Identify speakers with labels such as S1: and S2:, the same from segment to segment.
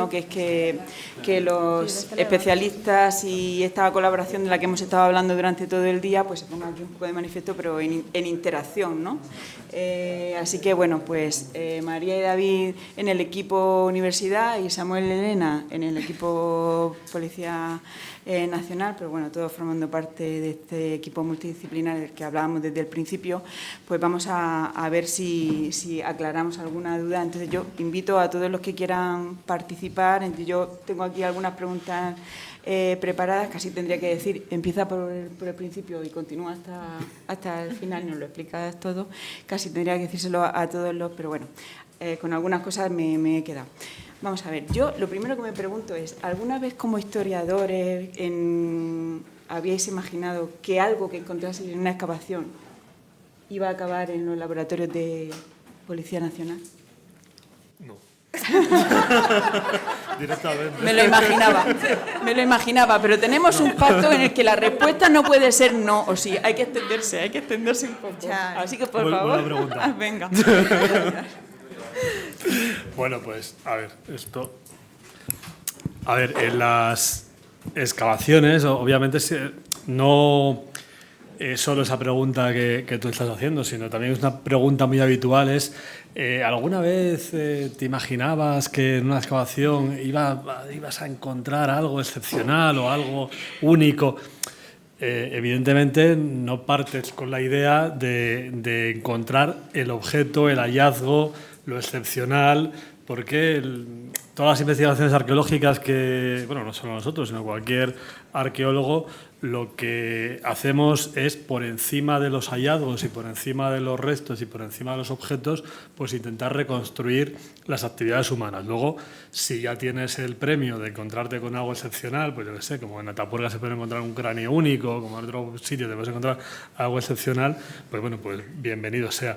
S1: ¿no? Que es que los especialistas y esta colaboración de la que hemos estado hablando durante todo el día, pues se ponga aquí un poco de manifiesto, pero en interacción, ¿no? Así que, bueno, pues María y David en el equipo Universidad y Samuel y Elena en el equipo Policía Nacional, pero bueno, todos formando parte de este equipo multidisciplinar del que hablábamos desde el principio, pues vamos a ver si aclaramos alguna duda. Entonces yo invito a todos los que quieran participar. Yo tengo aquí algunas preguntas preparadas, casi tendría que decir, empieza por el principio y continúa hasta el final, nos lo explicas todo, casi tendría que decírselo a todos los, pero bueno, con algunas cosas me he quedado. Vamos a ver, yo lo primero que me pregunto es, ¿alguna vez como historiadores habíais imaginado que algo que encontraseis en una excavación iba a acabar en los laboratorios de Policía Nacional?
S2: No. Directamente.
S1: Me lo imaginaba, pero tenemos un pacto en el que la respuesta no puede ser no o sí, hay que extenderse un poco. Así que, por favor,
S2: buena pregunta.
S1: Venga.
S2: Bueno, pues, a ver, en las excavaciones, obviamente, no solo esa pregunta que tú estás haciendo, sino también es una pregunta muy habitual, es, ¿alguna vez te imaginabas que en una excavación ibas a encontrar algo excepcional o algo único? Evidentemente no partes con la idea de encontrar el objeto, el hallazgo, lo excepcional, porque todas las investigaciones arqueológicas bueno, no solo nosotros, sino cualquier arqueólogo, lo que hacemos es, por encima de los hallazgos y por encima de los restos y por encima de los objetos, pues intentar reconstruir las actividades humanas. Luego, si ya tienes el premio de encontrarte con algo excepcional, pues yo qué sé, como en Atapuerca se puede encontrar un cráneo único, como en otro sitio te puedes encontrar algo excepcional, pues bueno, pues bienvenido sea.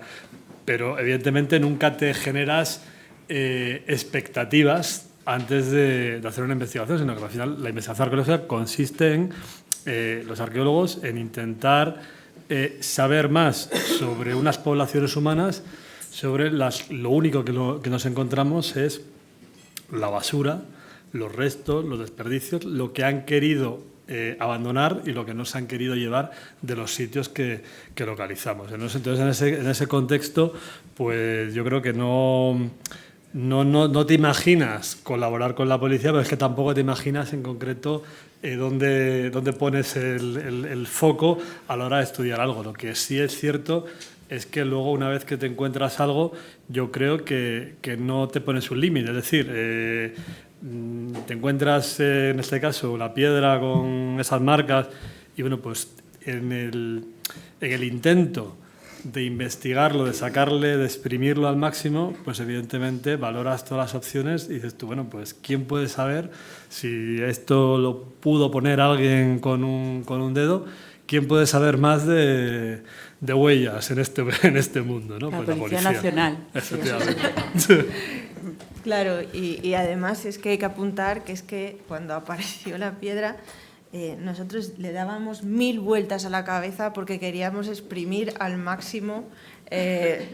S2: Pero evidentemente nunca te generas expectativas antes de hacer una investigación, sino que al final la investigación arqueológica consiste en los arqueólogos en intentar saber más sobre unas poblaciones humanas, sobre lo único que nos encontramos es la basura, los restos, los desperdicios, lo que han querido abandonar y lo que no se han querido llevar de los sitios que localizamos. Entonces, en ese contexto, pues yo creo que no te imaginas colaborar con la policía, pero es que tampoco te imaginas en concreto dónde pones el foco a la hora de estudiar algo. Lo que sí es cierto es que luego, una vez que te encuentras algo, yo creo que no te pones un límite. Es decir, te encuentras, en este caso, la piedra con esas marcas y, bueno, pues en el intento de investigarlo, de sacarle, de exprimirlo al máximo, pues evidentemente valoras todas las opciones y dices tú, bueno, pues ¿quién puede saber si esto lo pudo poner alguien con un dedo? ¿Quién puede saber más de huellas en este mundo, ¿no?
S1: La
S2: Pues
S1: Policía
S2: la
S1: Nacional.
S2: Efectivamente.
S3: Claro, y además es que hay que apuntar que es que cuando apareció la piedra, nosotros le dábamos 1000 vueltas a la cabeza porque queríamos exprimir al máximo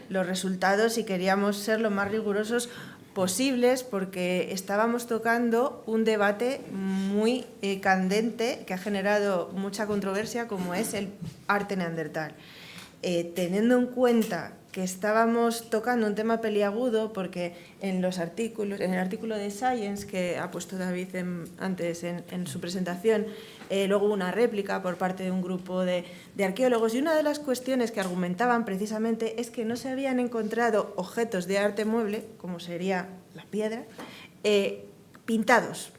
S3: los resultados y queríamos ser lo más rigurosos posibles, porque estábamos tocando un debate muy candente que ha generado mucha controversia, como es el arte neandertal. Teniendo en cuenta que estábamos tocando un tema peliagudo, porque en el artículo de Science que ha puesto David antes en su presentación, luego hubo una réplica por parte de un grupo de arqueólogos, y una de las cuestiones que argumentaban precisamente es que no se habían encontrado objetos de arte mueble, como sería la piedra, pintados.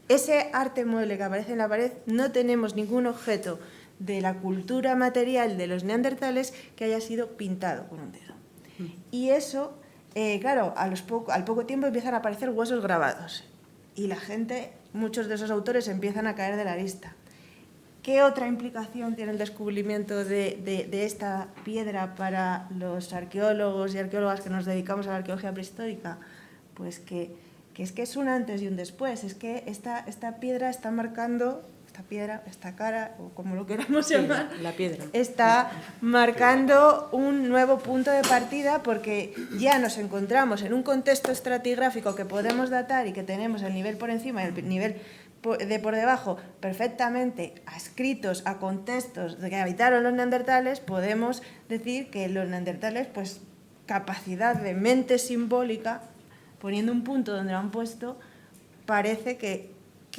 S3: Ese arte mueble que aparece en la pared, no tenemos ningún objeto de la cultura material de los neandertales que haya sido pintado con un dedo. Y eso, claro, al poco tiempo empiezan a aparecer huesos grabados. Y la gente, muchos de esos autores empiezan a caer de la lista. ¿Qué otra implicación tiene el descubrimiento de esta piedra para los arqueólogos y arqueólogas que nos dedicamos a la arqueología prehistórica? Pues que es un antes y un después. Es que esta piedra está marcando esta piedra, esta cara, o como lo queramos llamar,
S1: la piedra,
S3: está marcando un nuevo punto de partida, porque ya nos encontramos en un contexto estratigráfico que podemos datar y que tenemos el nivel por encima y el nivel de por debajo perfectamente adscritos a contextos de que habitaron los neandertales. Podemos decir que los neandertales, pues, capacidad de mente simbólica, poniendo un punto donde lo han puesto, parece que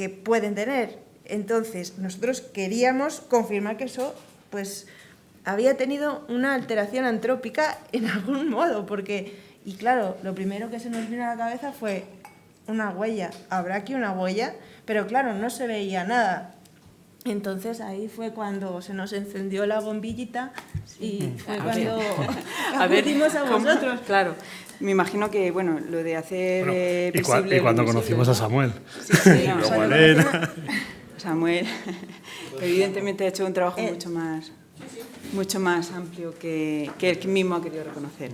S3: pueden tener. Entonces, nosotros queríamos confirmar que eso, pues, había tenido una alteración antrópica en algún modo, porque, y claro, lo primero que se nos vino a la cabeza fue una huella. ¿Habrá aquí una huella? Pero claro, no se veía nada. Entonces ahí fue cuando se nos encendió la bombillita y fue cuando acudimos a vosotros.
S1: Claro, me imagino que, bueno, lo de hacer visible...
S2: Y cuando conocimos a Samuel.
S1: Sí, no,
S2: luego a Elena.
S1: Samuel, evidentemente ha hecho un trabajo mucho más amplio que el que mismo ha querido reconocer.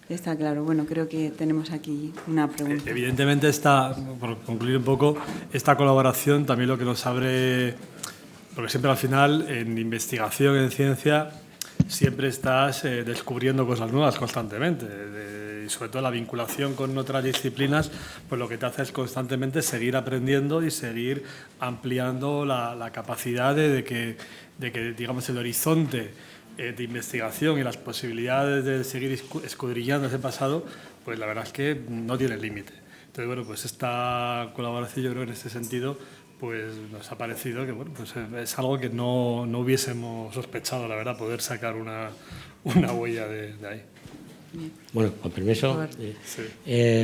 S1: Está claro. Bueno, creo que tenemos aquí una pregunta.
S2: Evidentemente, por concluir un poco, esta colaboración también lo que nos abre, porque siempre al final en investigación, en ciencia, siempre estás descubriendo cosas nuevas constantemente. Y sobre todo la vinculación con otras disciplinas, pues lo que te hace es constantemente seguir aprendiendo y seguir ampliando la capacidad de que, digamos, el horizonte de investigación y las posibilidades de seguir escudriñando ese pasado, pues la verdad es que no tiene límite. Entonces, bueno, pues esta colaboración, yo creo que en este sentido, pues nos ha parecido que, bueno, pues es algo que no hubiésemos sospechado, la verdad, poder sacar una huella de ahí.
S4: Bueno, con permiso,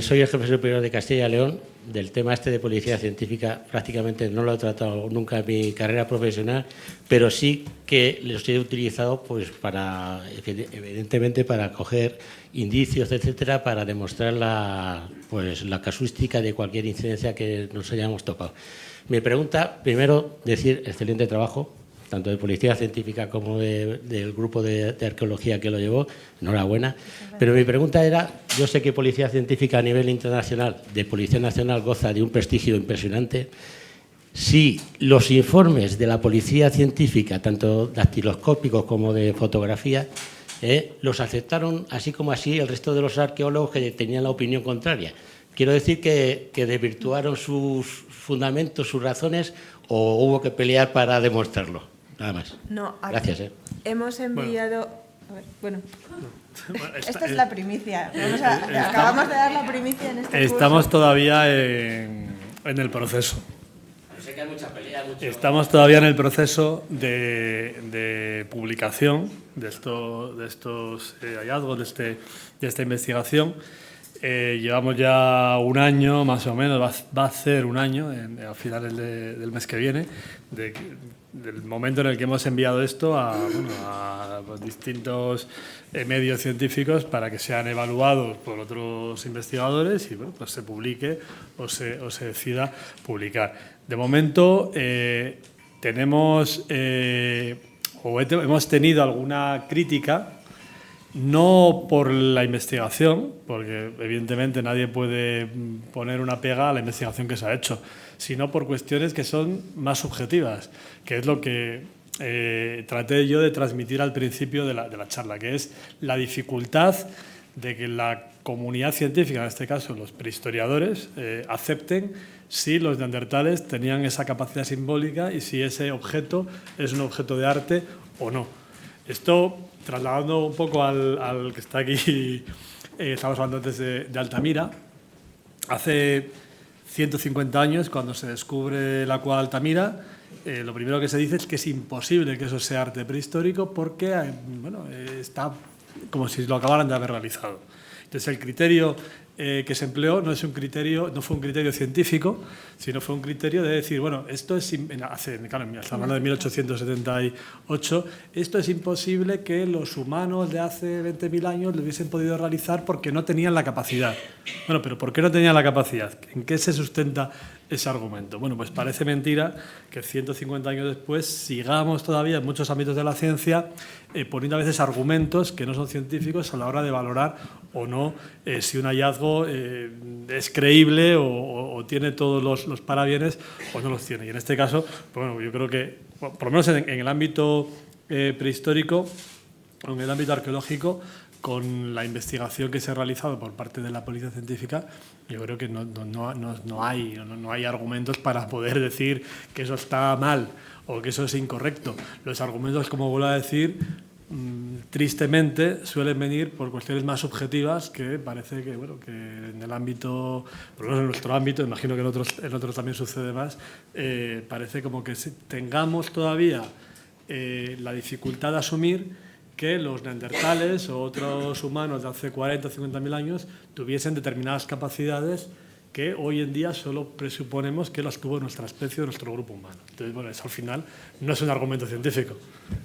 S4: soy el jefe superior de Castilla y León. Del tema de policía científica prácticamente no lo he tratado nunca en mi carrera profesional, pero sí que los he utilizado, pues, evidentemente para coger indicios, etcétera, para demostrar la casuística de cualquier incidencia que nos hayamos topado. Mi pregunta, primero, decir excelente trabajo, tanto de policía científica como del grupo de arqueología que lo llevó, enhorabuena. Pero mi pregunta era, yo sé que policía científica a nivel internacional, de Policía Nacional, goza de un prestigio impresionante. Si los informes de la policía científica, tanto dactiloscópicos como de fotografía, los aceptaron así como así el resto de los arqueólogos que tenían la opinión contraria. Quiero decir que desvirtuaron sus fundamentos, sus razones, o hubo que pelear para demostrarlo. Nada más.
S3: No,
S4: gracias.
S3: Hemos enviado... Bueno, esta es la primicia. Acabamos de dar la primicia en este
S2: Estamos
S3: curso.
S2: Todavía en el proceso.
S4: Sé que hay mucha pelea,
S2: Estamos todavía en el proceso de publicación de estos hallazgos, de esta investigación. Llevamos ya un año, más o menos, va a ser un año, a finales del mes que viene, del momento en el que hemos enviado esto a distintos medios científicos para que sean evaluados por otros investigadores y, bueno, pues se publique o se decida publicar. De momento hemos tenido alguna crítica, no por la investigación, porque evidentemente nadie puede poner una pega a la investigación que se ha hecho, sino por cuestiones que son más subjetivas, que es lo que traté yo de transmitir al principio de la charla, que es la dificultad de que la comunidad científica, en este caso los prehistoriadores, acepten si los neandertales tenían esa capacidad simbólica y si ese objeto es un objeto de arte o no. Esto, trasladando un poco al que está aquí, estamos hablando antes de Altamira. Hace 150 años, cuando se descubre la cueva de Altamira, lo primero que se dice es que es imposible que eso sea arte prehistórico porque está como si lo acabaran de haber realizado. Entonces, el criterio que se empleó no fue un criterio científico, sino fue un criterio de decir, bueno, esto es, estamos hablando de 1878, esto es imposible que los humanos de hace 20.000 años lo hubiesen podido realizar porque no tenían la capacidad. Bueno, pero ¿por qué no tenían la capacidad? ¿En qué se sustenta ese argumento. Bueno, pues parece mentira que 150 años después sigamos todavía en muchos ámbitos de la ciencia poniendo a veces argumentos que no son científicos a la hora de valorar o no si un hallazgo es creíble o tiene todos los parabienes o no los tiene. Y en este caso, pues bueno, yo creo que, por lo menos en el ámbito prehistórico, en el ámbito arqueológico, con la investigación que se ha realizado por parte de la Policía Científica, yo creo que no hay argumentos para poder decir que eso está mal o que eso es incorrecto. Los argumentos, como vuelvo a decir, tristemente suelen venir por cuestiones más subjetivas que parece que, bueno, que en el ámbito, por lo menos en nuestro ámbito, imagino que en otros también sucede más, parece como que tengamos todavía la dificultad de asumir que los neandertales o otros humanos de hace 40 o 50.000 años tuviesen determinadas capacidades que hoy en día solo presuponemos que las tuvo nuestra especie o nuestro grupo humano. Entonces, bueno, eso al final no es un argumento científico,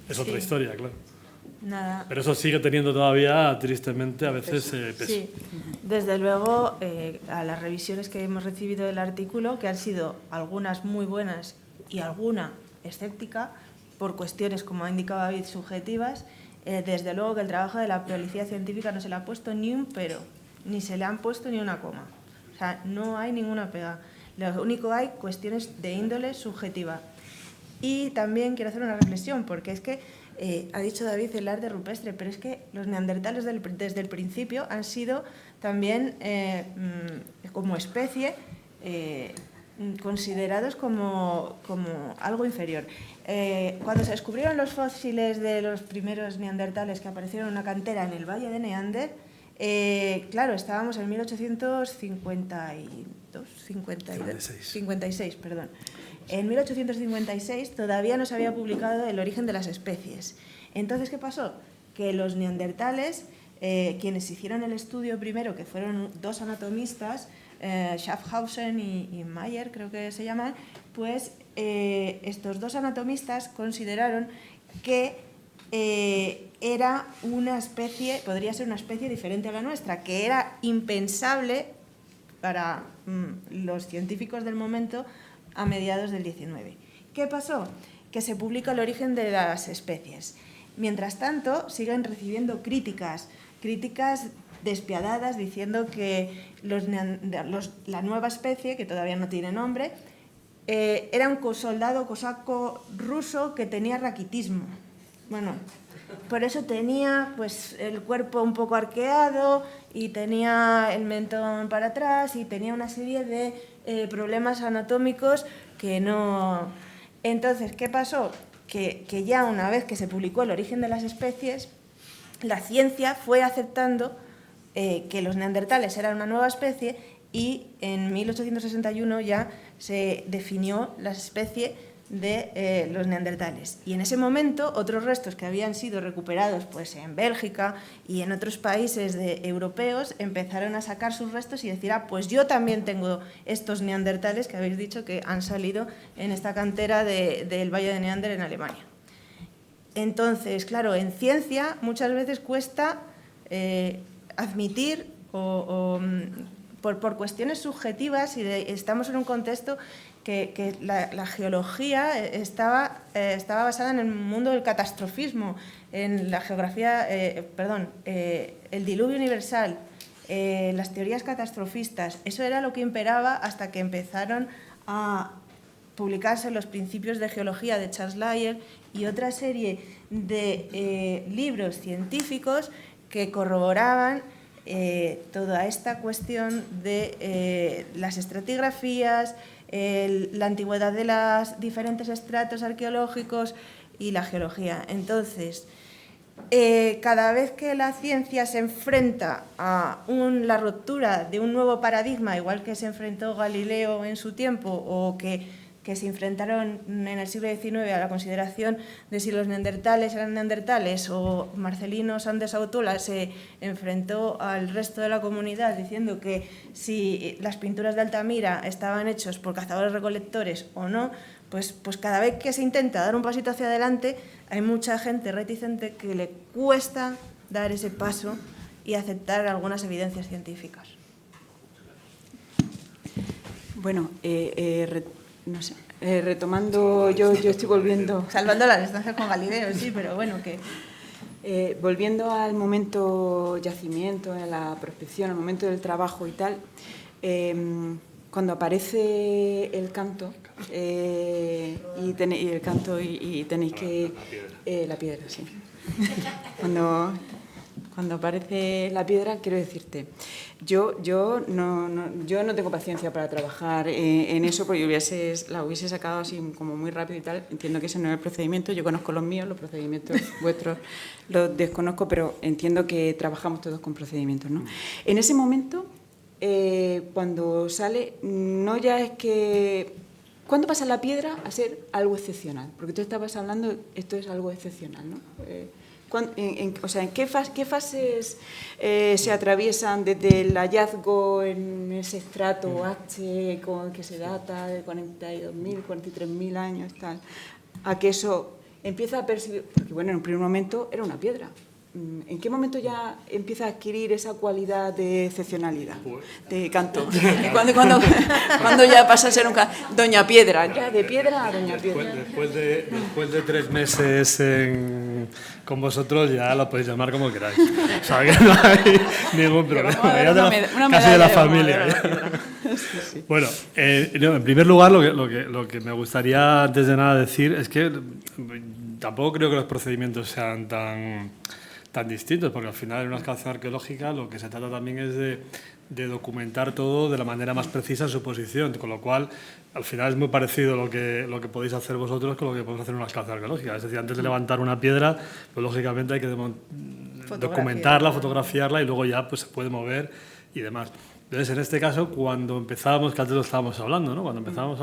S2: es otra historia, claro.
S3: Nada.
S2: Pero eso sigue teniendo todavía, tristemente, a veces peso.
S3: Sí, desde luego, a las revisiones que hemos recibido del artículo, que han sido algunas muy buenas y alguna escéptica, por cuestiones, como ha indicado David, subjetivas, desde luego que el trabajo de la Policía Científica no se le ha puesto ni un pero, ni se le han puesto ni una coma. O sea, no hay ninguna pega. Lo único hay cuestiones de índole subjetiva. Y también quiero hacer una reflexión, porque es que ha dicho David el arte rupestre, pero es que los neandertales desde el principio han sido también, como especie, considerados como algo inferior. Cuando se descubrieron los fósiles de los primeros neandertales que aparecieron en una cantera en el Valle de Neander, claro, estábamos en 1856, perdón. En 1856 todavía no se había publicado El origen de las especies. Entonces, ¿qué pasó? Que los neandertales, quienes hicieron el estudio primero, que fueron dos anatomistas, Schaffhausen y Mayer, creo que se llaman, pues estos dos anatomistas consideraron que era una especie, podría ser una especie diferente a la nuestra, que era impensable para los científicos del momento a mediados del 19. ¿Qué pasó? Que se publica El origen de las especies. Mientras tanto, siguen recibiendo críticas despiadadas, diciendo que la nueva especie, que todavía no tiene nombre, era un soldado cosaco ruso que tenía raquitismo. Bueno, por eso tenía pues el cuerpo un poco arqueado y tenía el mentón para atrás y tenía una serie de problemas anatómicos que no... Entonces, ¿qué pasó? Que ya una vez que se publicó El origen de las especies, la ciencia fue aceptando que los neandertales eran una nueva especie y en 1861 ya se definió la especie de los neandertales. Y en ese momento otros restos que habían sido recuperados pues, en Bélgica y en otros países europeos empezaron a sacar sus restos y decir, pues yo también tengo estos neandertales que habéis dicho que han salido en esta cantera del Valle de Neander en Alemania. Entonces, claro, en ciencia muchas veces cuesta admitir por cuestiones subjetivas y estamos en un contexto que la geología estaba basada en el mundo del catastrofismo, en la geografía, el diluvio universal, las teorías catastrofistas. Eso era lo que imperaba hasta que empezaron a publicarse los principios de geología de Charles Lyell y otra serie de libros científicos que corroboraban toda esta cuestión de las estratigrafías, la antigüedad de los diferentes estratos arqueológicos y la geología. Entonces, cada vez que la ciencia se enfrenta a la ruptura de un nuevo paradigma, igual que se enfrentó Galileo en su tiempo o que se enfrentaron en el siglo XIX a la consideración de si los neandertales eran neandertales o Marcelino Sánchez Autola se enfrentó al resto de la comunidad diciendo que si las pinturas de Altamira estaban hechos por cazadores-recolectores o no, pues cada vez que se intenta dar un pasito hacia adelante hay mucha gente reticente que le cuesta dar ese paso y aceptar algunas evidencias científicas.
S1: Bueno, no sé, retomando, yo estoy volviendo...
S3: Salvando las distancias con Galileo, sí, pero bueno, que...
S1: volviendo al momento yacimiento, a la prospección, al momento del trabajo y tal, cuando aparece el canto, y tenéis que... la piedra, sí. Cuando aparece la piedra, quiero decirte, yo no tengo paciencia para trabajar en eso, porque la hubiese sacado así como muy rápido y tal. Entiendo que ese no es el procedimiento, yo conozco los míos, los procedimientos vuestros los desconozco, pero entiendo que trabajamos todos con procedimientos, ¿no? En ese momento, cuando sale, no ya es que... ¿Cuándo pasa la piedra a ser algo excepcional? Porque tú estabas hablando, esto es algo excepcional, ¿no? ¿En qué fases se atraviesan desde el hallazgo en ese estrato H que se data de 42.000, 43.000 años, tal, a que eso empieza a percibir? Porque, bueno, en un primer momento era una piedra. ¿En qué momento ya empieza a adquirir esa cualidad de excepcionalidad, de canto? ¿Cuándo ya pasa a ser Doña Piedra? Ya de piedra a Doña Piedra.
S2: Después de 3 meses con vosotros ya lo podéis llamar como queráis. O sea, que no hay ningún problema. Casi de la familia.
S1: Sí, sí.
S2: Bueno, en primer lugar, lo que me gustaría antes de nada decir es que tampoco creo que los procedimientos sean tan distintos, porque al final en una excavación arqueológica lo que se trata también es de documentar todo de la manera más precisa en su posición, con lo cual al final es muy parecido lo que podéis hacer vosotros con lo que podemos hacer en una excavación arqueológica. Es decir, antes de levantar una piedra, pues lógicamente hay que documentarla, fotografiarla y luego ya pues se puede mover y demás. Entonces, en este caso, cuando empezábamos, que antes lo estábamos hablando, ¿no? Cuando empezamos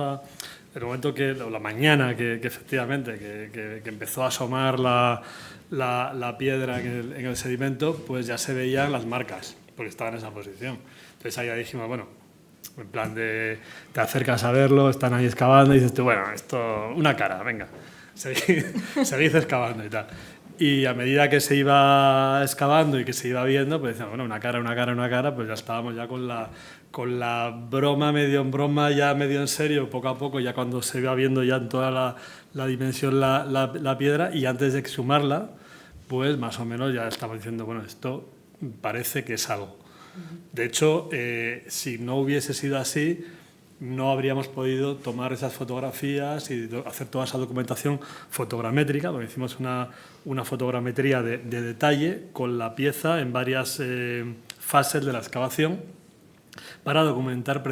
S2: el momento la mañana que efectivamente que empezó a asomar la piedra en el sedimento, pues ya se veían las marcas, porque estaba en esa posición. Entonces ahí ya dijimos, bueno, en plan te acercas a verlo, están ahí excavando y dices tú, bueno, esto, una cara, venga, seguid excavando y tal. Y a medida que se iba excavando y que se iba viendo, pues decíamos, bueno, una cara, pues ya estábamos ya con la broma, medio en broma, ya medio en serio, poco a poco, ya cuando se iba viendo ya en toda la dimensión la piedra, y antes de exhumarla, pues más o menos ya estamos diciendo, bueno, esto parece que es algo. De hecho, si no hubiese sido así, no habríamos podido tomar esas fotografías y hacer toda esa documentación fotogramétrica, porque hicimos una fotogrametría de detalle con la pieza en varias fases de la excavación para documentar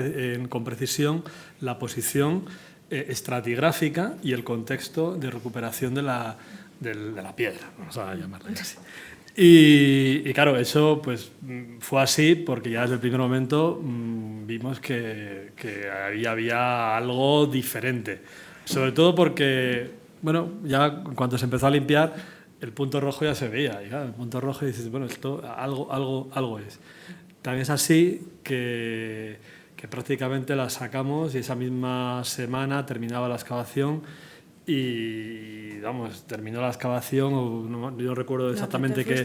S2: con precisión la posición estratigráfica y el contexto de recuperación de la piedra, vamos a llamarla así. Y claro, eso pues fue así porque ya desde el primer momento vimos que ahí había algo diferente. Sobre todo porque, bueno, ya en cuanto se empezó a limpiar, el punto rojo ya se veía. Y claro, el punto rojo y dices, bueno, esto algo es. Tan es así que prácticamente la sacamos y esa misma semana terminaba la excavación. Y vamos, terminó la excavación, yo no recuerdo exactamente qué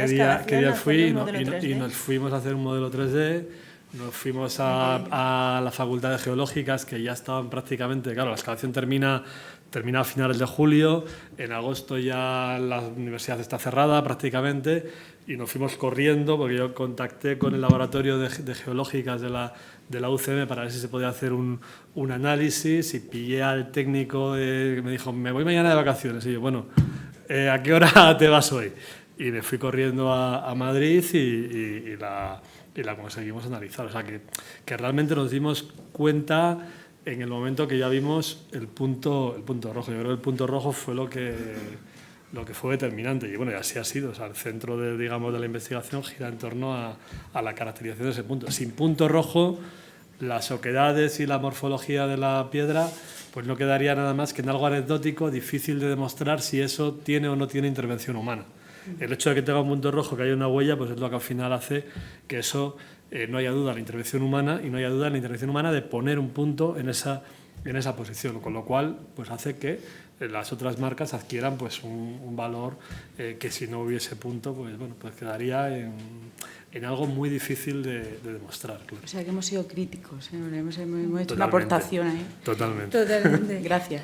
S2: día fui, y nos fuimos a hacer un modelo 3D, nos fuimos a la Facultad de Geológicas, que ya estaban prácticamente, claro, la excavación termina a finales de julio, en agosto ya la universidad está cerrada prácticamente, y nos fuimos corriendo, porque yo contacté con el laboratorio de geológicas de la UCM para ver si se podía hacer un análisis, y pillé al técnico que me dijo, me voy mañana de vacaciones, y yo, bueno, ¿a qué hora te vas hoy? Y me fui corriendo a Madrid y la conseguimos analizar. O sea, que realmente nos dimos cuenta en el momento que ya vimos el punto rojo. Yo creo que el punto rojo fue lo que fue determinante, y bueno, y así ha sido. O sea, el centro de la investigación gira en torno a la caracterización de ese punto. Sin punto rojo, las oquedades y la morfología de la piedra pues no quedaría nada más que en algo anecdótico, difícil de demostrar si eso tiene o no tiene intervención humana. El hecho de que tenga un punto rojo, que haya una huella, pues es lo que al final hace que eso no haya duda la intervención humana, y no haya duda la intervención humana de poner un punto en esa en esa posición, con lo cual pues hace que las otras marcas adquieran pues un valor que si no hubiese punto pues bueno, pues quedaría en algo muy difícil de demostrar. Claro.
S1: O sea que hemos sido críticos, hemos hecho
S2: Totalmente.
S1: una aportación ahí.
S2: Totalmente.
S3: Totalmente.
S1: Gracias.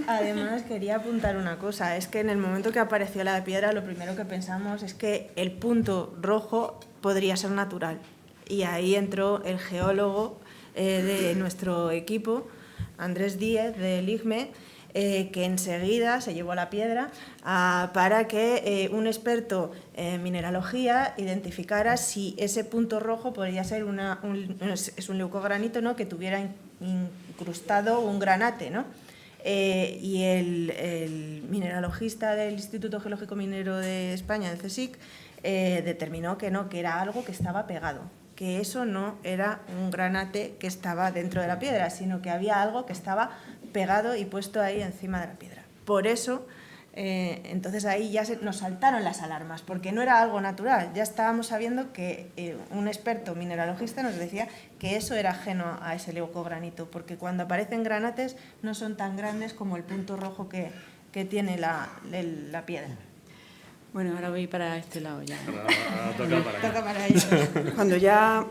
S3: Además, quería apuntar una cosa, es que en el momento que apareció la piedra, lo primero que pensamos es que el punto rojo podría ser natural. Y ahí entró el geólogo de nuestro equipo, Andrés Díez, del IGME, que enseguida se llevó la piedra para que un experto en mineralogía identificara si ese punto rojo podría ser es un leucogranito, ¿no?, que tuviera incrustado un granate, ¿no? Y el mineralogista del Instituto Geológico Minero de España, del CSIC, determinó que no, que era algo que estaba pegado, que eso no era un granate que estaba dentro de la piedra, sino que había algo que estaba pegado y puesto ahí encima de la piedra. Por eso, entonces ahí ya nos saltaron las alarmas, porque no era algo natural. Ya estábamos sabiendo que un experto mineralogista nos decía que eso era ajeno a ese leucogranito, porque cuando aparecen granates no son tan grandes como el punto rojo que tiene la piedra.
S1: Bueno, ahora voy para este lado ya.
S2: Toca
S3: para ellos.
S1: Cuando ya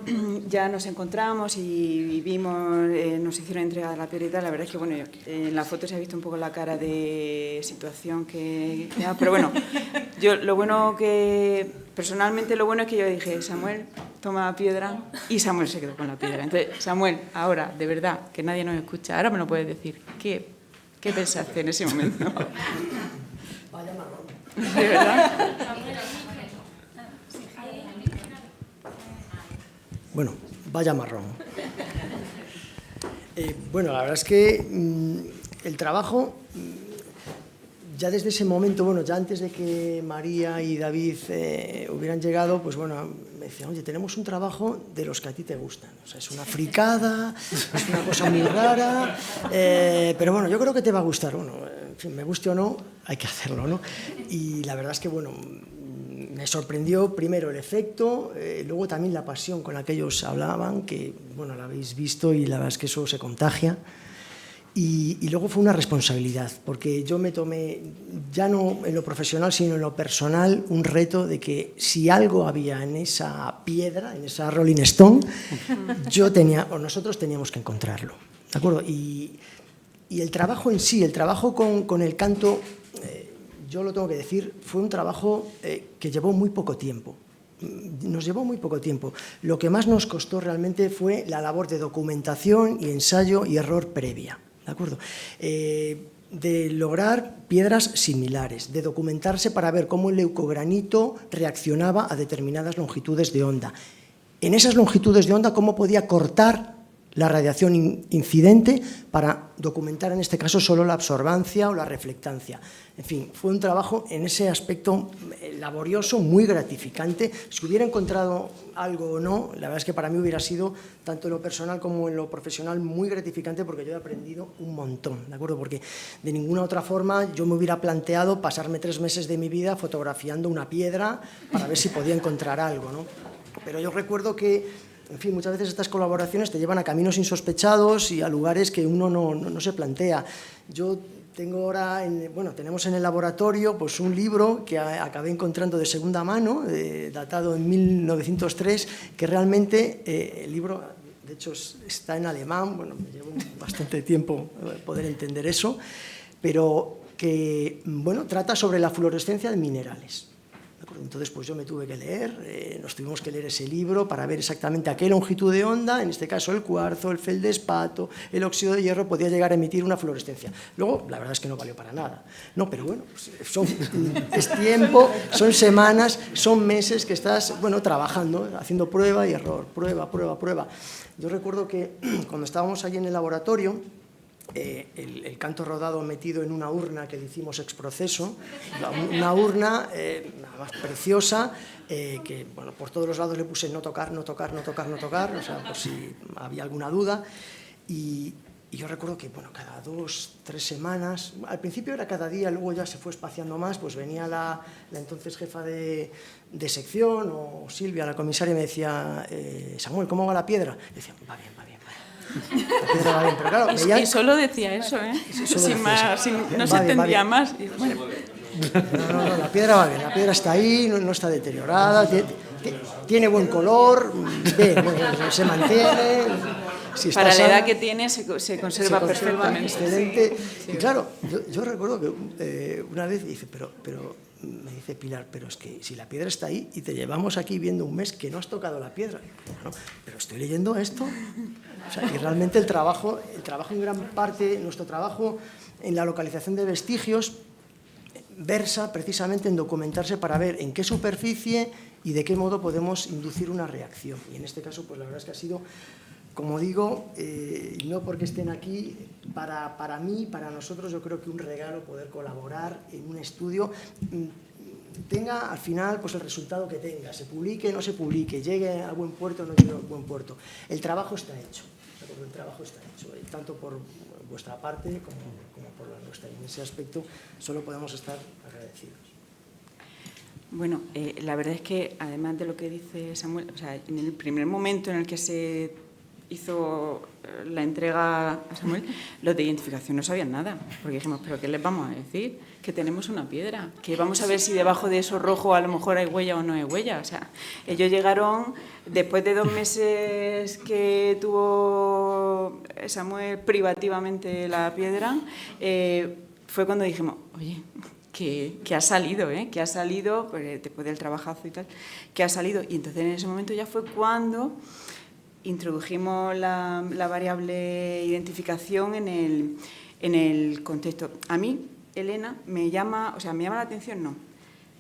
S1: nos encontramos y vimos, nos hicieron entrega de la piedra y tal, la verdad es que bueno, en la foto se ha visto un poco la cara de situación que pero bueno, yo personalmente lo bueno es que yo dije, Samuel, toma la piedra, y Samuel se quedó con la piedra. Entonces, Samuel, ahora, de verdad, que nadie nos escucha, ahora me lo puedes decir, ¿qué pensaste en ese momento?
S5: Vaya marrón.
S1: ¿De verdad?
S5: Bueno, vaya marrón. Bueno, la verdad es que el trabajo, ya desde ese momento, bueno, ya antes de que María y David hubieran llegado, pues bueno, me decían, oye, tenemos un trabajo de los que a ti te gustan. O sea, es una fricada, es una cosa muy rara, pero bueno, yo creo que te va a gustar. Bueno, en fin, me guste o no, hay que hacerlo, ¿no? Y la verdad es que, bueno, me sorprendió primero el efecto, luego también la pasión con la que ellos hablaban, que, bueno, la habéis visto y la verdad es que eso se contagia. Y luego fue una responsabilidad, porque yo me tomé, ya no en lo profesional, sino en lo personal, un reto de que si algo había en esa piedra, en esa Rolling Stone, nosotros teníamos que encontrarlo, ¿de acuerdo? Y el trabajo en sí, el trabajo con el canto, yo lo tengo que decir, fue un trabajo que llevó muy poco tiempo. Nos llevó muy poco tiempo. Lo que más nos costó realmente fue la labor de documentación y ensayo y error previa. ¿De acuerdo? De lograr piedras similares, de documentarse para ver cómo el leucogranito reaccionaba a determinadas longitudes de onda. En esas longitudes de onda, cómo podía cortar la radiación incidente para documentar, en este caso, solo la absorbancia o la reflectancia. En fin, fue un trabajo en ese aspecto laborioso, muy gratificante. Si hubiera encontrado algo o no, la verdad es que para mí hubiera sido, tanto en lo personal como en lo profesional, muy gratificante, porque yo he aprendido un montón, ¿de acuerdo? Porque de ninguna otra forma yo me hubiera planteado pasarme 3 meses de mi vida fotografiando una piedra para ver si podía encontrar algo, ¿no? Pero yo recuerdo que, en fin, muchas veces estas colaboraciones te llevan a caminos insospechados y a lugares que uno no se plantea. Yo tengo ahora, tenemos en el laboratorio pues un libro que acabé encontrando de segunda mano, datado en 1903, que realmente el libro, de hecho, está en alemán. Bueno, me llevó bastante tiempo poder entender eso, pero que, bueno, trata sobre la fluorescencia de minerales. Entonces, pues yo me tuve que leer, nos tuvimos que leer ese libro para ver exactamente a qué longitud de onda, en este caso el cuarzo, el feldespato, el óxido de hierro, podía llegar a emitir una fluorescencia. Luego, la verdad es que no valió para nada. No, pero bueno, es tiempo, son semanas, son meses que estás, bueno, trabajando, haciendo prueba y error, prueba. Yo recuerdo que cuando estábamos allí en el laboratorio, el canto rodado metido en una urna que le hicimos exproceso, una urna más preciosa, que, bueno, por todos los lados le puse no tocar, o sea, por si había alguna duda, y yo recuerdo que, bueno, cada 2, 3 semanas, al principio era cada día, luego ya se fue espaciando más, pues venía la entonces jefa de sección, o Silvia, la comisaria, y me decía, Samuel, ¿cómo va la piedra? Y decía, va bien. La piedra va bien, pero claro,
S1: Y solo decía eso, ¿eh?
S5: Solo
S1: Sin
S5: decía
S1: más,
S5: eso.
S1: no se
S5: Va bien,
S1: entendía
S5: va bien.
S1: más. Y, bueno,
S5: No, la piedra va bien, la piedra está ahí, no está deteriorada, tiene buen color, bien, se mantiene. Si está
S1: para la
S5: sana,
S1: edad que tiene se conserva perfectamente.
S5: excelente. Y claro, yo recuerdo que una vez dice, pero me dice Pilar, pero es que si la piedra está ahí y te llevamos aquí viendo un mes que no has tocado la piedra, no, pero estoy leyendo esto. O sea, y realmente el trabajo en gran parte, nuestro trabajo en la localización de vestigios versa precisamente en documentarse para ver en qué superficie y de qué modo podemos inducir una reacción. Y en este caso, pues la verdad es que ha sido, como digo, no porque estén aquí, para mí, para nosotros, yo creo que un regalo poder colaborar en un estudio, tenga al final pues el resultado que tenga, se publique, no se publique, llegue a buen puerto, no llegue a buen puerto. El trabajo está hecho, el trabajo está hecho, tanto por vuestra parte como por la nuestra. Y en ese aspecto solo podemos estar agradecidos.
S1: Bueno, la verdad es que, además de lo que dice Samuel, o sea, en el primer momento en el que se hizo la entrega a Samuel, los de identificación no sabían nada, porque dijimos, ¿pero qué les vamos a decir? Que tenemos una piedra, que vamos a ver si debajo de eso rojo a lo mejor hay huella o no hay huella. O sea, ellos llegaron, después de 2 meses que tuvo Samuel privativamente la piedra, fue cuando dijimos, oye, que ha salido, que ha salido, pues, después del trabajazo y tal, que ha salido. Y entonces en ese momento ya fue cuando introdujimos la variable identificación en el contexto. A mí, Elena, me llama la atención, no.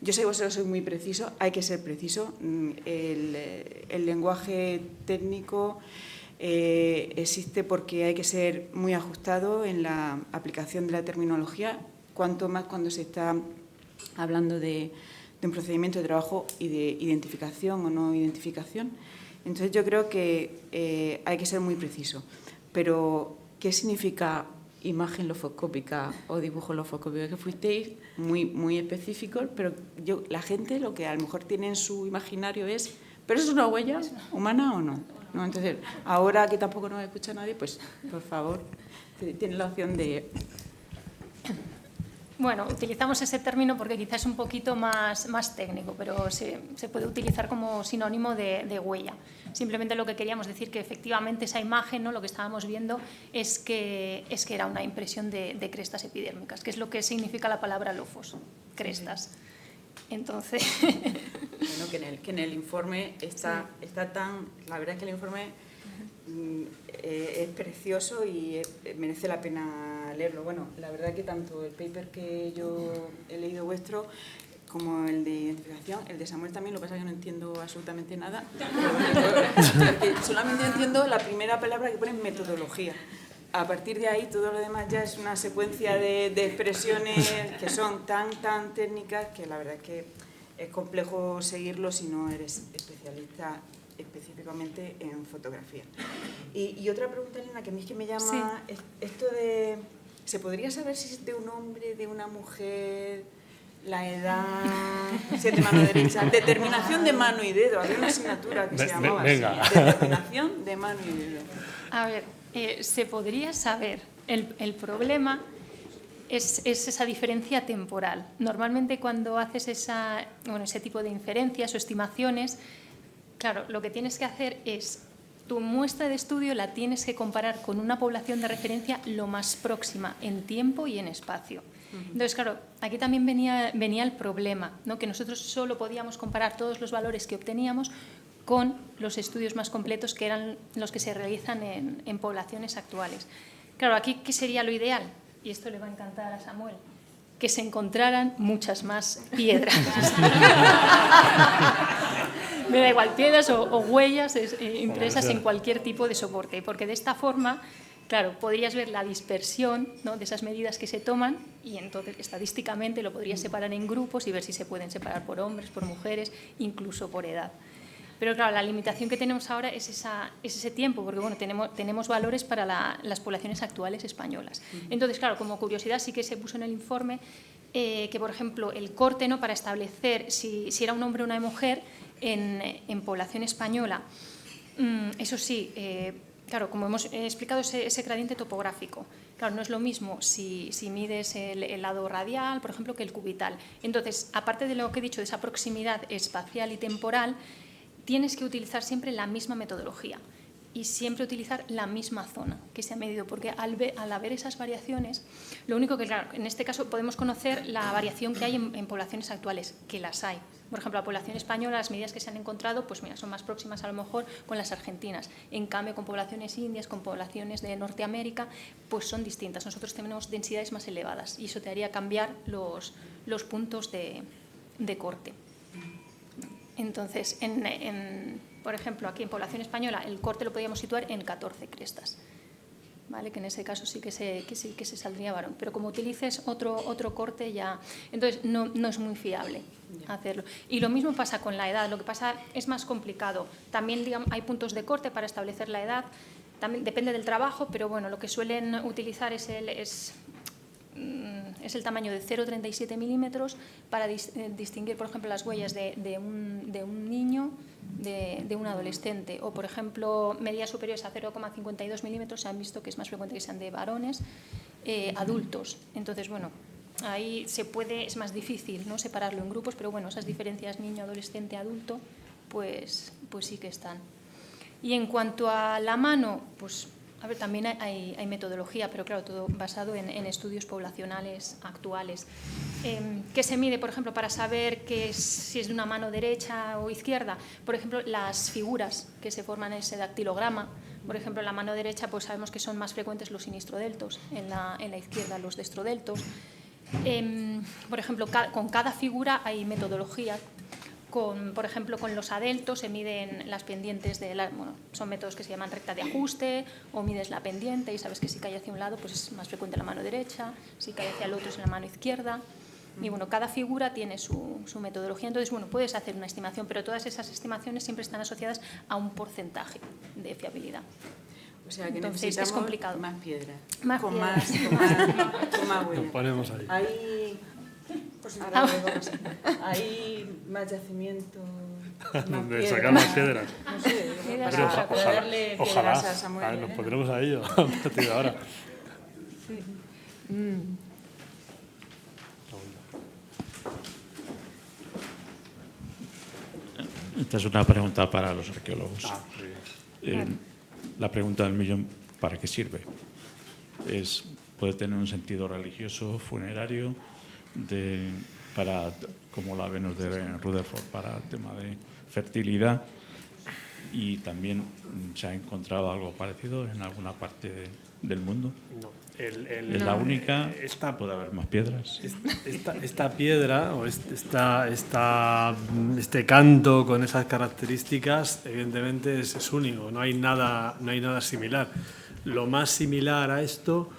S1: Yo sé que vosotros sois muy precisos, hay que ser preciso. El lenguaje técnico existe porque hay que ser muy ajustado en la aplicación de la terminología, cuanto más cuando se está hablando de un procedimiento de trabajo y de identificación o no identificación. Entonces yo creo que hay que ser muy preciso. Pero, ¿qué significa imagen lofoscópica o dibujo lofoscópico? Que fuisteis muy específicos, pero la gente lo que a lo mejor tiene en su imaginario es, ¿pero es una huella humana o no? ¿No? Entonces, ahora que tampoco nos escucha nadie, pues, por favor, tiene la opción de...
S6: Bueno, utilizamos ese término porque quizás es un poquito más técnico, pero se puede utilizar como sinónimo de huella. Simplemente lo que queríamos decir que efectivamente esa imagen, ¿no? Lo que estábamos viendo es que era una impresión de crestas epidérmicas, que es lo que significa la palabra lofos, crestas. Entonces...
S1: Bueno, que en el informe está tan... La verdad es que el informe es precioso y merece la pena leerlo. Bueno, la verdad que tanto el paper que yo he leído vuestro como el de identificación, el de Samuel también, lo que pasa es que no entiendo absolutamente nada. Solamente entiendo la primera palabra que pone metodología. A partir de ahí, todo lo demás ya es una secuencia de expresiones que son tan técnicas que la verdad es que es complejo seguirlo si no eres especialista específicamente en fotografía. Y otra pregunta, Elena, que a mí es que me llama, sí. Esto de, ¿se podría saber si es de un hombre, de una mujer, la edad, si es de mano derecha? Determinación de mano y dedo, había una asignatura que se llamaba así, determinación de mano y dedo.
S6: A ver, se podría saber. El problema es esa diferencia temporal. Normalmente cuando haces ese tipo de inferencias o estimaciones, claro, lo que tienes que hacer es, tu muestra de estudio la tienes que comparar con una población de referencia lo más próxima en tiempo y en espacio. Entonces, claro, aquí también venía el problema, ¿no? Que nosotros solo podíamos comparar todos los valores que obteníamos con los estudios más completos, que eran los que se realizan en poblaciones actuales. Claro, aquí, ¿qué sería lo ideal? Y esto le va a encantar a Samuel, que se encontraran muchas más piedras. Me da igual, piedras o huellas impresas en cualquier tipo de soporte, porque de esta forma, claro, podrías ver la dispersión, ¿no? De esas medidas que se toman y entonces estadísticamente lo podrías separar en grupos y ver si se pueden separar por hombres, por mujeres, incluso por edad. Pero claro, la limitación que tenemos ahora es ese tiempo, porque bueno, tenemos valores para las poblaciones actuales españolas. Entonces, claro, como curiosidad sí que se puso en el informe que, por ejemplo, el corte, ¿no? Para establecer si era un hombre o una mujer en población española, eso sí, claro, como hemos explicado, ese gradiente topográfico. Claro, no es lo mismo si mides el lado radial, por ejemplo, que el cubital. Entonces, aparte de lo que he dicho, de esa proximidad espacial y temporal, tienes que utilizar siempre la misma metodología y siempre utilizar la misma zona que se ha medido, porque al haber esas variaciones, lo único que, claro, en este caso podemos conocer la variación que hay en poblaciones actuales, que las hay. Por ejemplo, la población española, las medidas que se han encontrado, pues mira, son más próximas a lo mejor con las argentinas. En cambio, con poblaciones indias, con poblaciones de Norteamérica, pues son distintas. Nosotros tenemos densidades más elevadas y eso te haría cambiar los puntos de corte. Entonces, por ejemplo, aquí en población española, el corte lo podíamos situar en 14 crestas, ¿vale? Que en ese caso sí que se saldría varón. Pero como utilices otro corte ya... Entonces, no es muy fiable hacerlo. Y lo mismo pasa con la edad. Lo que pasa es más complicado. También, digamos, hay puntos de corte para establecer la edad. También depende del trabajo, pero bueno, lo que suelen utilizar es el tamaño de 0,37 milímetros para distinguir, por ejemplo, las huellas de un niño de un adolescente. O, por ejemplo, medidas superiores a 0,52 milímetros se han visto que es más frecuente que sean de varones adultos. Entonces, bueno, ahí es más difícil, ¿no?, separarlo en grupos, pero bueno, esas diferencias niño, adolescente, adulto, pues sí que están. Y en cuanto a la mano, pues... A ver, también hay metodología, pero claro, todo basado en estudios poblacionales actuales. ¿Qué se mide, por ejemplo, para saber si es de una mano derecha o izquierda? Por ejemplo, las figuras que se forman en ese dactilograma. Por ejemplo, en la mano derecha pues sabemos que son más frecuentes los sinistrodeltos, en la izquierda los destrodeltos. Por ejemplo, con cada figura hay metodología. Por ejemplo, con los adeltos se miden las pendientes son métodos que se llaman recta de ajuste, o mides la pendiente y sabes que si cae hacia un lado pues es más frecuente la mano derecha, si cae hacia el otro es la mano izquierda. Y bueno, cada figura tiene su metodología, entonces bueno, puedes hacer una estimación, pero todas esas estimaciones siempre están asociadas a un porcentaje de fiabilidad.
S1: O sea que
S6: entonces,
S1: necesitamos
S6: es complicado.
S1: más piedra.
S6: Más
S1: con
S6: piedra.
S1: más huella.
S2: Lo ponemos ahí.
S1: Hay más yacimiento,
S2: Donde sacar más piedras.
S1: No sé,
S2: Pero
S1: para darle piedras a Samuel.
S2: Nos pondremos a ello a partir de ahora.
S7: Esta es una pregunta para los arqueólogos. La pregunta del millón, ¿para qué sirve? Puede tener un sentido religioso, funerario, como la Venus de Rutherford, para el tema de fertilidad, y también se ha encontrado algo parecido en alguna parte del mundo.
S2: No.
S7: ¿Es la única? ¿Puede haber más piedras?
S2: Esta piedra o este canto con esas características evidentemente es único, no hay nada similar. Lo más similar a esto,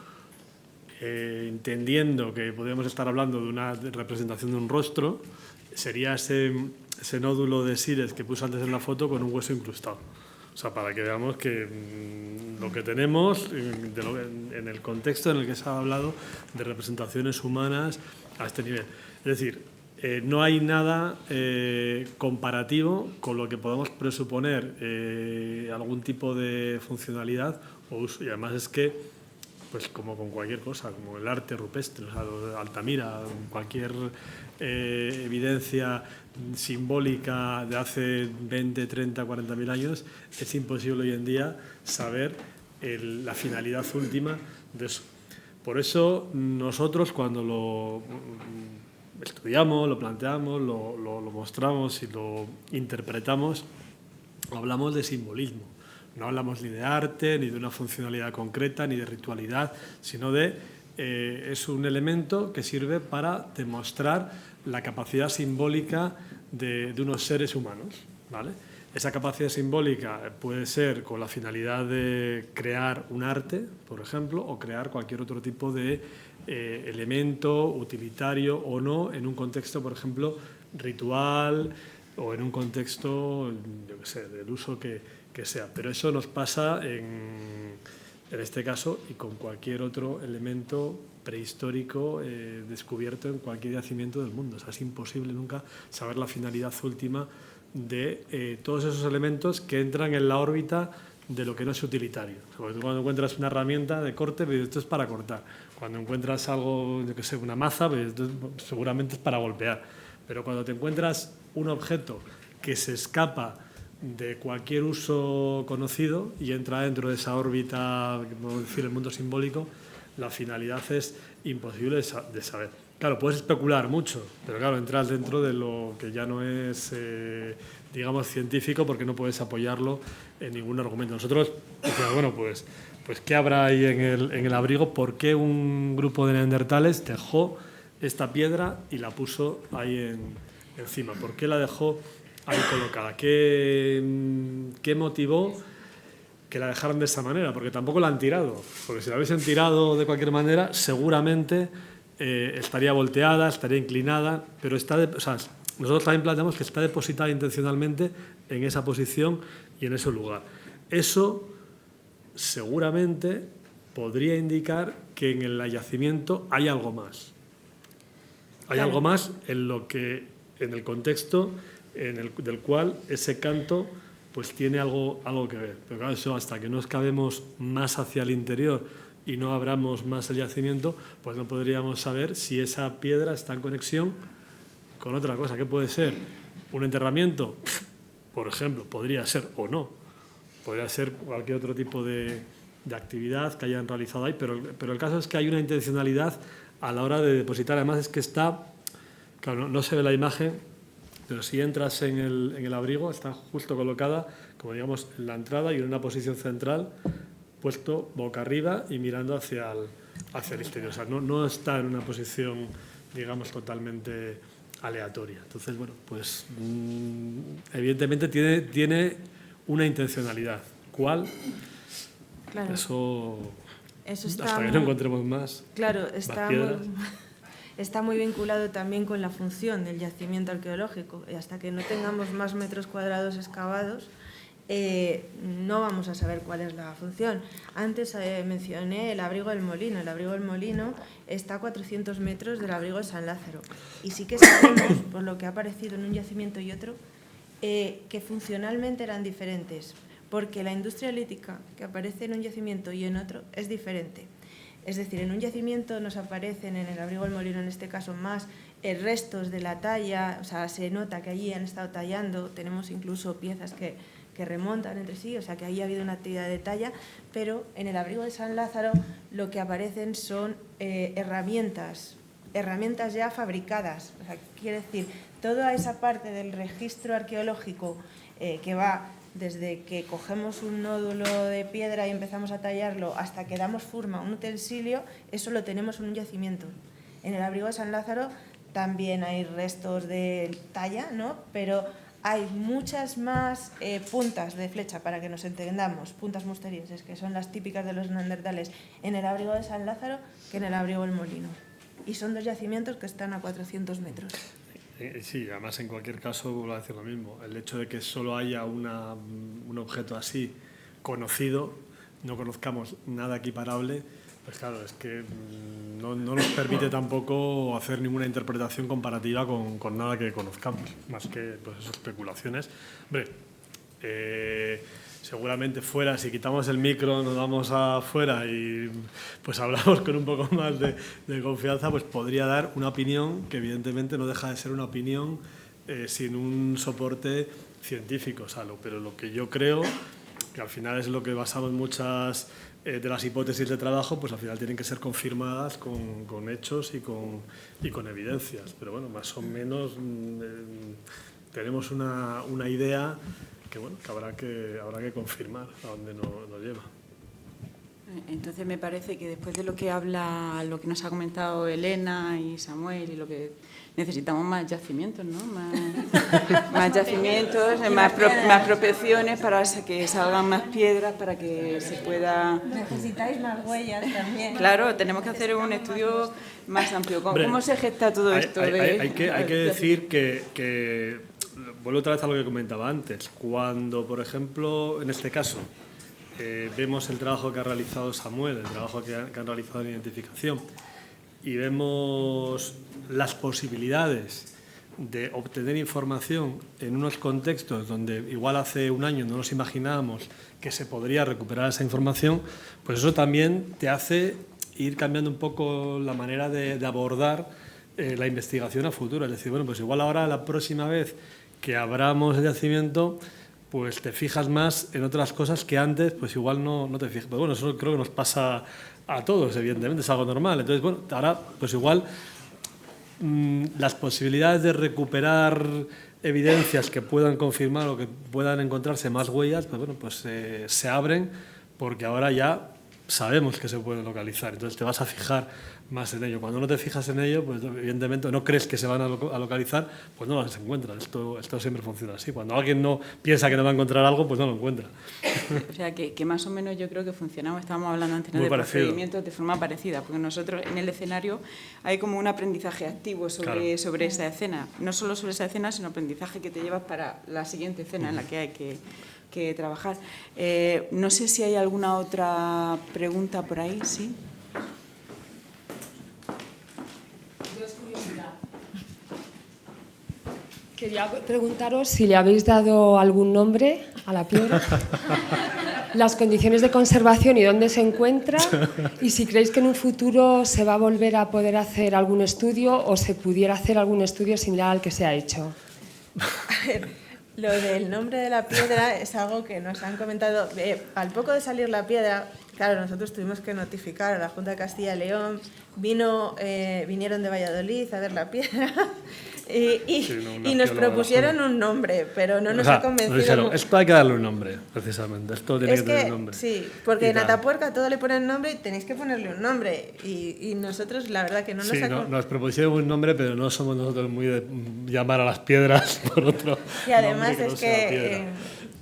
S2: entendiendo que podríamos estar hablando de una representación de un rostro, sería ese nódulo de Sires que puse antes en la foto con un hueso incrustado. O sea, para que veamos que lo que tenemos, en el contexto en el que se ha hablado de representaciones humanas a este nivel. Es decir, no hay nada comparativo con lo que podamos presuponer algún tipo de funcionalidad o uso. Y además es que, pues como con cualquier cosa, como el arte rupestre, o sea, Altamira, cualquier evidencia simbólica de hace 20, 30, 40.000 años, es imposible hoy en día saber la finalidad última de eso. Por eso nosotros, cuando lo estudiamos, lo planteamos, lo mostramos y lo interpretamos, hablamos de simbolismo. No hablamos ni de arte, ni de una funcionalidad concreta, ni de ritualidad, sino es un elemento que sirve para demostrar la capacidad simbólica de unos seres humanos, ¿vale? Esa capacidad simbólica puede ser con la finalidad de crear un arte, por ejemplo, o crear cualquier otro tipo de elemento utilitario o no en un contexto, por ejemplo, ritual o en un contexto, yo qué sé, del uso que sea. Pero eso nos pasa en este caso y con cualquier otro elemento prehistórico descubierto en cualquier yacimiento del mundo. O sea, es imposible nunca saber la finalidad última de todos esos elementos que entran en la órbita de lo que no es utilitario. Porque tú cuando encuentras una herramienta de corte, pues esto es para cortar. Cuando encuentras algo, yo qué sé, una maza, pues esto seguramente es para golpear. Pero cuando te encuentras un objeto que se escapa de cualquier uso conocido y entra dentro de esa órbita, como decir, el mundo simbólico, la finalidad es imposible de saber. Claro, puedes especular mucho, pero claro, entras dentro de lo que ya no es, digamos, científico, porque no puedes apoyarlo en ningún argumento. Nosotros decíamos, bueno, pues ¿qué habrá ahí en el abrigo? ¿Por qué un grupo de neandertales dejó esta piedra y la puso ahí encima? ¿Por qué la dejó ahí colocada? ¿Qué motivó que la dejaran de esa manera? Porque tampoco la han tirado. Porque si la hubiesen tirado de cualquier manera, seguramente estaría volteada, estaría inclinada, pero nosotros también planteamos que está depositada intencionalmente en esa posición y en ese lugar. Eso seguramente podría indicar que en el yacimiento hay algo más. Hay algo más en el contexto del cual ese canto pues tiene algo que ver. Pero claro, eso hasta que no excavemos más hacia el interior y no abramos más el yacimiento, pues no podríamos saber si esa piedra está en conexión con otra cosa. ¿Qué puede ser? ¿Un enterramiento? Por ejemplo, podría ser o no. Podría ser cualquier otro tipo de actividad que hayan realizado ahí, pero el caso es que hay una intencionalidad a la hora de depositar. Además es que está, claro, no se ve la imagen, pero si entras en el abrigo, está justo colocada, como digamos, en la entrada y en una posición central, puesto boca arriba y mirando hacia el exterior. O sea, no está en una posición, digamos, totalmente aleatoria. Entonces, bueno, pues evidentemente tiene una intencionalidad. ¿Cuál?
S3: Claro.
S2: Eso
S3: está
S2: hasta que no encontremos más.
S3: Claro, está muy vinculado también con la función del yacimiento arqueológico. Y hasta que no tengamos más metros cuadrados excavados, no vamos a saber cuál es la función. Antes mencioné el abrigo del Molino. El abrigo del Molino está a 400 metros del abrigo de San Lázaro. Y sí que sabemos, por lo que ha aparecido en un yacimiento y otro, que funcionalmente eran diferentes, porque la industria lítica que aparece en un yacimiento y en otro es diferente. Es decir, en un yacimiento nos aparecen, en el abrigo del Molino en este caso, más restos de la talla, o sea, se nota que allí han estado tallando, tenemos incluso piezas que remontan entre sí, o sea que ahí ha habido una actividad de talla, pero en el abrigo de San Lázaro lo que aparecen son herramientas ya fabricadas. O sea, quiere decir, toda esa parte del registro arqueológico que va desde que cogemos un nódulo de piedra y empezamos a tallarlo hasta que damos forma a un utensilio, eso lo tenemos en un yacimiento. En el abrigo de San Lázaro también hay restos de talla, ¿no? Pero hay muchas más puntas de flecha, para que nos entendamos, puntas musterienses, que son las típicas de los neandertales, en el abrigo de San Lázaro que en el abrigo del Molino. Y son dos yacimientos que están a 400 metros.
S2: Sí, además en cualquier caso vuelvo a decir lo mismo. El hecho de que solo haya un objeto así conocido, no conozcamos nada equiparable, pues claro, es que no nos permite tampoco hacer ninguna interpretación comparativa con nada que conozcamos, más que pues, esas especulaciones. Hombre, seguramente fuera, si quitamos el micro, nos vamos afuera y pues hablamos con un poco más de confianza, pues podría dar una opinión que evidentemente no deja de ser una opinión sin un soporte científico, Salo. Pero lo que yo creo, que al final es lo que basamos muchas de las hipótesis de trabajo, pues al final tienen que ser confirmadas con hechos y con evidencias. Pero bueno, más o menos tenemos una idea que bueno, que habrá que confirmar a dónde nos lleva.
S1: Entonces me parece que después de lo que nos ha comentado Elena y Samuel, y lo que necesitamos más yacimientos, ¿no? Más yacimientos, más prospecciones para que salgan más piedras, para que se pueda...
S3: Necesitáis más huellas también.
S1: Claro, tenemos que hacer un estudio más amplio. ¿Cómo se gesta todo esto?
S2: Hay que decir que vuelvo otra vez a lo que comentaba antes. Cuando, por ejemplo, en este caso, vemos el trabajo que ha realizado Samuel, el trabajo que han realizado en identificación, y vemos las posibilidades de obtener información en unos contextos donde igual hace un año no nos imaginábamos que se podría recuperar esa información, pues eso también te hace ir cambiando un poco la manera de abordar la investigación a futuro. Es decir, bueno, pues igual ahora la próxima vez que abramos el yacimiento, pues te fijas más en otras cosas que antes, pues igual no te fijas. Pero bueno, eso creo que nos pasa a todos, evidentemente, es algo normal. Entonces, bueno, ahora pues igual las posibilidades de recuperar evidencias que puedan confirmar o que puedan encontrarse más huellas, pues bueno, pues se abren porque ahora ya sabemos que se pueden localizar. Entonces te vas a fijar más en ello. Cuando no te fijas en ello, pues evidentemente no crees que se van a localizar, pues no las encuentras. Esto siempre funciona así. Cuando alguien no piensa que no va a encontrar algo, pues no lo encuentra.
S1: O sea, que más o menos yo creo que funcionamos. Estábamos hablando antes, ¿no?, de
S2: parecido.
S1: procedimientos de forma parecida, porque nosotros en el escenario hay como un aprendizaje activo sobre esa escena. No solo sobre esa escena, sino aprendizaje que te llevas para la siguiente escena en la que hay que trabajar. No sé si hay alguna otra pregunta por ahí, ¿sí?
S8: Quería preguntaros si le habéis dado algún nombre a la piedra, las condiciones de conservación y dónde se encuentra, y si creéis que en un futuro se va a volver a poder hacer algún estudio o se pudiera hacer algún estudio similar al que se ha hecho.
S3: A ver, lo del nombre de la piedra es algo que nos han comentado. Al poco de salir la piedra, claro, nosotros tuvimos que notificar a la Junta de Castilla y León, vinieron de Valladolid a ver la piedra y nos propusieron un nombre, pero no nos ha convencido.
S2: Esto hay que darle un nombre, precisamente. Esto tiene que tener un nombre.
S3: Sí, porque en Atapuerca todo le ponen nombre y tenéis que ponerle un nombre. Y nosotros, la verdad, que no nos
S2: nos propusieron un nombre, pero no somos nosotros muy de llamar a las piedras por otro.
S3: Y además
S2: nombre
S3: es que.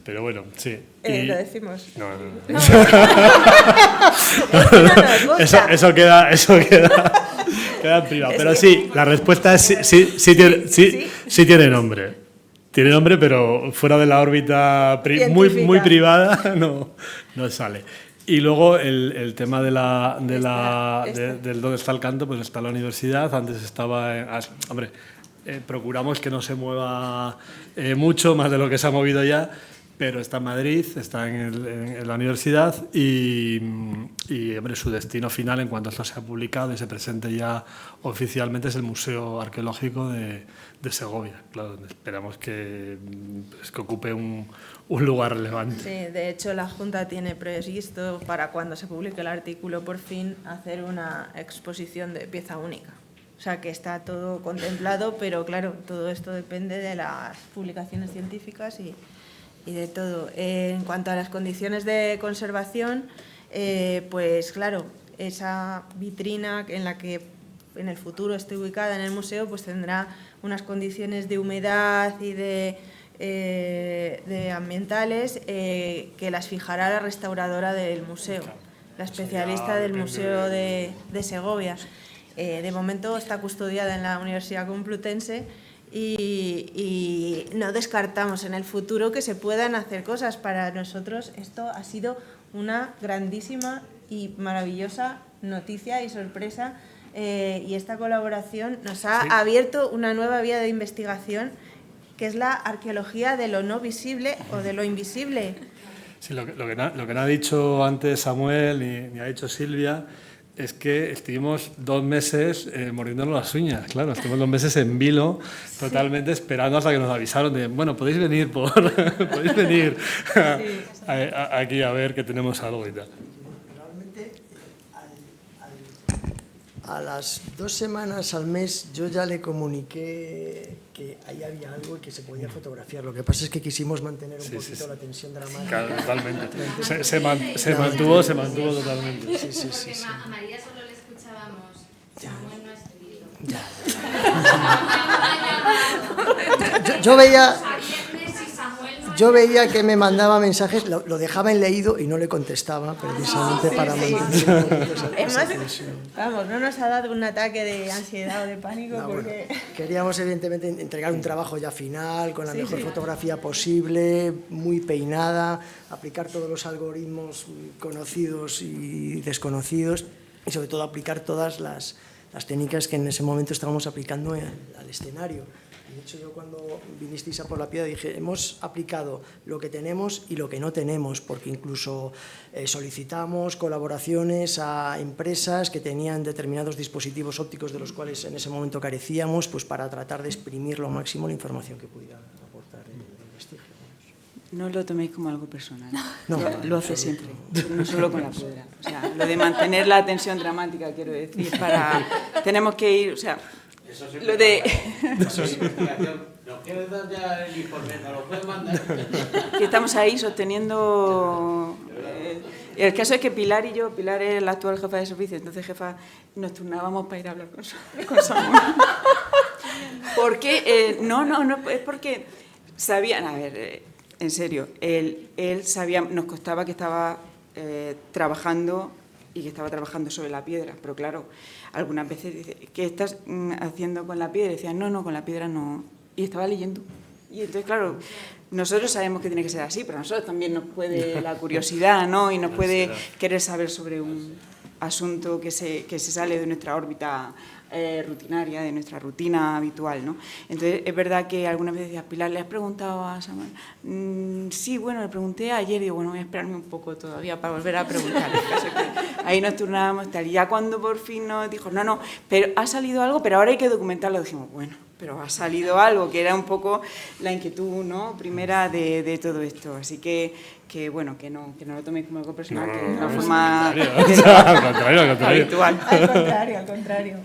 S2: Pero bueno, sí.
S3: Lo decimos.
S2: No.
S3: No.
S2: Eso queda en privado. Pero sí, la respuesta es sí tiene nombre. Tiene nombre, pero fuera de la órbita muy privada no sale. Y luego el tema del dónde está el canto, pues está en la universidad. Antes estaba... procuramos que no se mueva mucho, más de lo que se ha movido ya, pero está en Madrid, está en la universidad y su destino final, en cuanto esto sea publicado y se presente ya oficialmente, es el Museo Arqueológico de Segovia. Claro, donde esperamos que ocupe un lugar relevante.
S3: Sí, de hecho la Junta tiene previsto, para cuando se publique el artículo por fin, hacer una exposición de pieza única. O sea, que está todo contemplado, pero claro, todo esto depende de las publicaciones científicas y de todo. En cuanto a las condiciones de conservación, pues claro, esa vitrina en la que en el futuro esté ubicada en el museo, pues tendrá unas condiciones de humedad y de ambientales que las fijará la restauradora del museo, la especialista del Museo de Segovia. De momento está custodiada en la Universidad Complutense y no descartamos en el futuro que se puedan hacer cosas. Para nosotros esto ha sido una grandísima y maravillosa noticia y sorpresa, y esta colaboración nos ha abierto una nueva vía de investigación, que es la arqueología de lo no visible o de lo invisible.
S2: Sí, lo que no ha dicho antes Samuel ni ha dicho Silvia es que estuvimos 2 meses mordiéndonos las uñas, claro, estuvimos 2 meses en vilo, totalmente esperando hasta que nos avisaron de, bueno, podéis venir aquí a ver que tenemos algo y tal.
S5: Realmente, a las 2 semanas al mes yo ya le comuniqué que ahí había algo y que se podía fotografiar. Lo que pasa es que quisimos mantener un poquito la tensión dramática.
S2: Claro, totalmente. Se mantuvo totalmente.
S5: Sí.
S9: A María solo le escuchábamos. Samuel no ha escrito.
S5: Ya. Yo veía que me mandaba mensajes, lo dejaba en leído y no le contestaba, precisamente para mantener esa tensión.
S3: Vamos, no nos ha dado un ataque de ansiedad o de pánico porque...
S5: Bueno, queríamos evidentemente entregar un trabajo ya final, con la mejor fotografía posible, muy peinada, aplicar todos los algoritmos conocidos y desconocidos y sobre todo aplicar todas las las técnicas que en ese momento estábamos aplicando al escenario. De hecho, yo cuando vinisteis a Por la Piedra dije, hemos aplicado lo que tenemos y lo que no tenemos, porque incluso solicitamos colaboraciones a empresas que tenían determinados dispositivos ópticos de los cuales en ese momento carecíamos, pues para tratar de exprimir lo máximo la información que pudiera aportar el vestigio.
S1: No lo toméis como algo personal.
S5: No,
S1: lo hace siempre, no solo con la piedra. O sea, lo de mantener la tensión dramática, quiero decir, tenemos que ir, o sea, lo de...
S4: ¿Nos quieres dar ya el informe? ¿Nos lo puedes mandar?
S1: Que estamos ahí sosteniendo... el caso es que Pilar y yo, Pilar es la actual jefa de servicio, entonces jefa, nos turnábamos para ir a hablar con Samuel. Porque, no, es porque sabían, a ver, en serio, él sabía, nos costaba que estaba trabajando y que estaba trabajando sobre la piedra, pero claro, algunas veces dice, ¿qué estás haciendo con la piedra? Y decía, no, con la piedra no, y estaba leyendo. Y entonces, claro, nosotros sabemos que tiene que ser así, pero a nosotros también nos puede la curiosidad, ¿no? Y nos puede querer saber sobre un asunto que se sale de nuestra órbita rutinaria, de nuestra rutina habitual, ¿no? Entonces, es verdad que algunas veces decía, Pilar, ¿le has preguntado a Samuel? Sí, bueno, le pregunté ayer y digo, bueno, voy a esperarme un poco todavía para volver a preguntar. Ahí nos turnábamos tal. Y ya cuando por fin nos dijo, no, pero ha salido algo, pero ahora hay que documentarlo, dijimos, bueno, pero ha salido algo, que era un poco la inquietud, ¿no?, primera de todo esto. Así que bueno, que no lo toméis como algo personal, que es la forma habitual.
S3: Al contrario.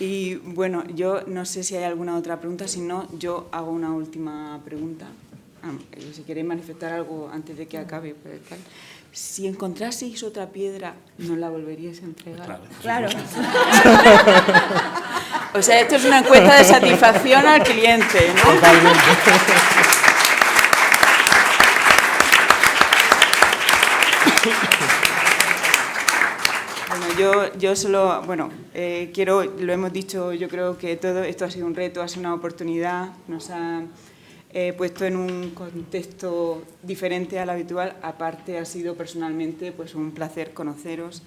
S1: Y bueno, yo no sé si hay alguna otra pregunta, si no, yo hago una última pregunta. Si queréis manifestar algo antes de que acabe, pues, tal. Si encontraseis otra piedra, ¿nos la volveríais a entregar?
S3: Claro.
S1: O sea, esto es una encuesta de satisfacción al cliente, ¿no?
S2: Totalmente.
S1: Bueno, yo solo, quiero, lo hemos dicho, yo creo que todo esto ha sido un reto, ha sido una oportunidad, nos ha puesto en un contexto diferente al habitual. Aparte, ha sido personalmente pues un placer conoceros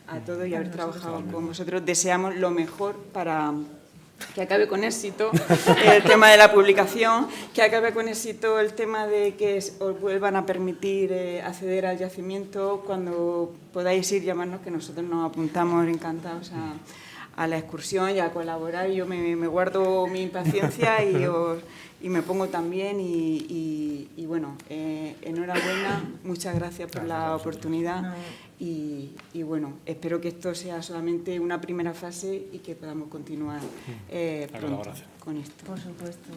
S1: a todos y haber trabajado con vosotros. Deseamos lo mejor para que acabe con éxito el tema de la publicación, que acabe con éxito el tema de que os vuelvan a permitir acceder al yacimiento. Cuando podáis ir, llamarnos, que nosotros nos apuntamos encantados a la excursión y a colaborar. Yo me guardo mi impaciencia y me pongo también y bueno, enhorabuena, muchas gracias por la oportunidad y bueno, espero que esto sea solamente una primera fase y que podamos continuar pronto con esto.
S3: Por supuesto.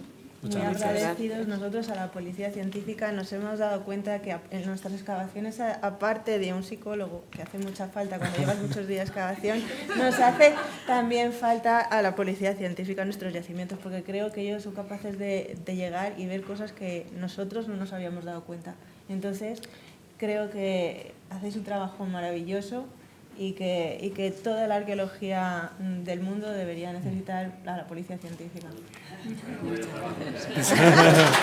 S2: Muchas
S3: Muy
S2: gracias.
S3: agradecidos nosotros a la Policía Científica. Nos hemos dado cuenta que en nuestras excavaciones, aparte de un psicólogo, que hace mucha falta cuando llevas muchos días de excavación, nos hace también falta a la Policía Científica en nuestros yacimientos, porque creo que ellos son capaces de llegar y ver cosas que nosotros no nos habíamos dado cuenta. Entonces, creo que hacéis un trabajo maravilloso y que toda la arqueología del mundo debería necesitar a la Policía Científica.
S1: Muchas gracias.